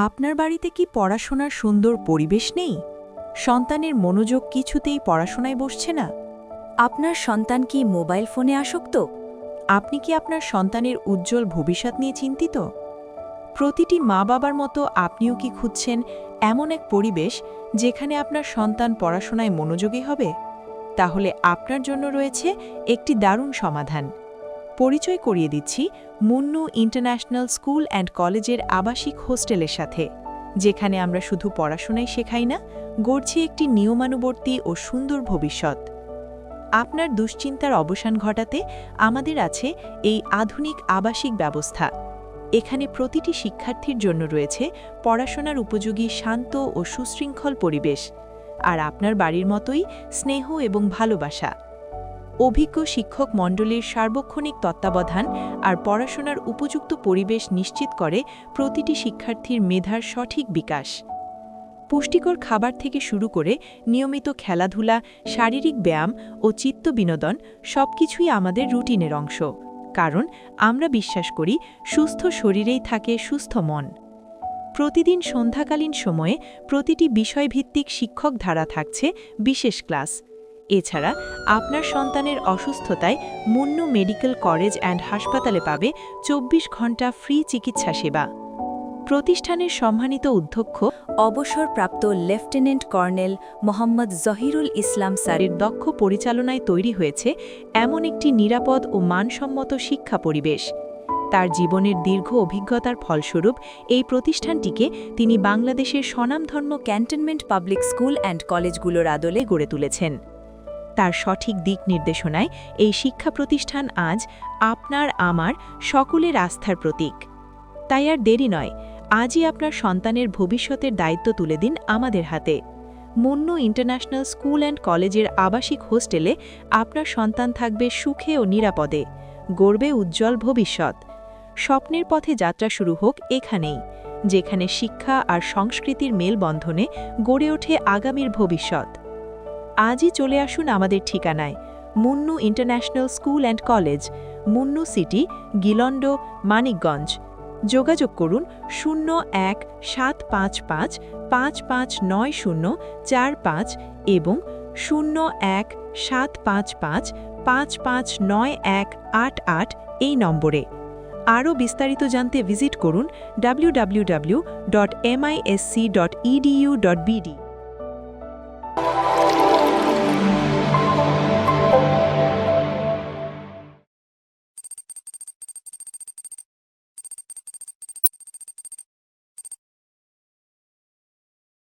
আপনার বাড়িতে কি পড়াশোনার সুন্দর পরিবেশ নেই? সন্তানের মনোযোগ কিছুতেই পড়াশোনায় বসছে না? আপনার সন্তান কি মোবাইল ফোনে আসক্ত? আপনি কি আপনার সন্তানের উজ্জ্বল ভবিষ্যৎ নিয়ে চিন্তিত? প্রতিটি মা-বাবার মতো আপনিও কি খুঁজছেন এমন এক পরিবেশ যেখানে আপনার সন্তান পড়াশোনায় মনোযোগী হবে? তাহলে আপনার জন্য রয়েছে একটি দারুণ সমাধান। পরিচয় করিয়ে দিচ্ছি মুন্নু ইন্টারন্যাশনাল স্কুল অ্যান্ড কলেজের আবাসিক হোস্টেলের সাথে, যেখানে আমরা শুধু পড়াশোনাই শেখাই না, গড়ছি একটি নিয়মানুবর্তী ও সুন্দর ভবিষ্যৎ। আপনার দুশ্চিন্তার অবসান ঘটাতে আমাদের আছে এই আধুনিক আবাসিক ব্যবস্থা। এখানে প্রতিটি শিক্ষার্থীর জন্য রয়েছে পড়াশোনার উপযোগী শান্ত ও সুশৃঙ্খল পরিবেশ, আর আপনার বাড়ির মতোই স্নেহ এবং ভালোবাসা। অভিজ্ঞ শিক্ষক মণ্ডলীর সার্বক্ষণিক তত্ত্বাবধান আর পড়াশোনার উপযুক্ত পরিবেশ নিশ্চিত করে প্রতিটি শিক্ষার্থীর মেধার সঠিক বিকাশ। পুষ্টিকর খাবার থেকে শুরু করে নিয়মিত খেলাধুলা, শারীরিক ব্যায়াম ও চিত্ত বিনোদন সবকিছুই আমাদের রুটিনের অংশ, কারণ আমরা বিশ্বাস করি সুস্থ শরীরেই থাকে সুস্থ মন। প্রতিদিন সন্ধ্যাকালীন সময়ে প্রতিটি বিষয়ভিত্তিক শিক্ষক ধারা থাকছে বিশেষ ক্লাস। এছাড়া আপনার সন্তানের অসুস্থতায় মুন্নু মেডিকেল কলেজ অ্যান্ড হাসপাতালে পাবে ২৪ ঘণ্টা ফ্রি চিকিৎসা সেবা। প্রতিষ্ঠানের সম্মানিত অধ্যক্ষ অবসরপ্রাপ্ত লেফটেন্যান্ট কর্নেল মোহাম্মদ জহিরুল ইসলাম স্যারের দক্ষ পরিচালনায় তৈরি হয়েছে এমন একটি নিরাপদ ও মানসম্মত শিক্ষা পরিবেশ। তার জীবনের দীর্ঘ অভিজ্ঞতার ফলস্বরূপ এই প্রতিষ্ঠানটিকে তিনি বাংলাদেশের স্বনামধন্য ক্যান্টনমেন্ট পাবলিক স্কুল অ্যান্ড কলেজগুলোর আদলে গড়ে তুলেছেন। তার সঠিক দিক নির্দেশনায় এই শিক্ষা প্রতিষ্ঠান আজ আপনার আমার সকলের আস্থার প্রতীক। তাই আর দেরি নয়, আজই আপনার সন্তানের ভবিষ্যতের দায়িত্ব তুলে দিন আমাদের হাতে। মুন্নু ইন্টারন্যাশনাল স্কুল অ্যান্ড কলেজের আবাসিক হোস্টেলে আপনার সন্তান থাকবে সুখে ও নিরাপদে, গড়বে উজ্জ্বল ভবিষ্যৎ। স্বপ্নের পথে যাত্রা শুরু হোক এখানেই, যেখানে শিক্ষা আর সংস্কৃতির মেলবন্ধনে গড়ে ওঠে আগামীর ভবিষ্যৎ। আজই চলে আসুন আমাদের ঠিকানায়, Munnu international school and college, Munnu city, Gilondo, Manikganj. যোগাযোগ করুন 01-755-559045 এবং 01-755-559188 এই নম্বরে। আরও বিস্তারিত জানতে ভিজিট করুন www.misc.edu.bd।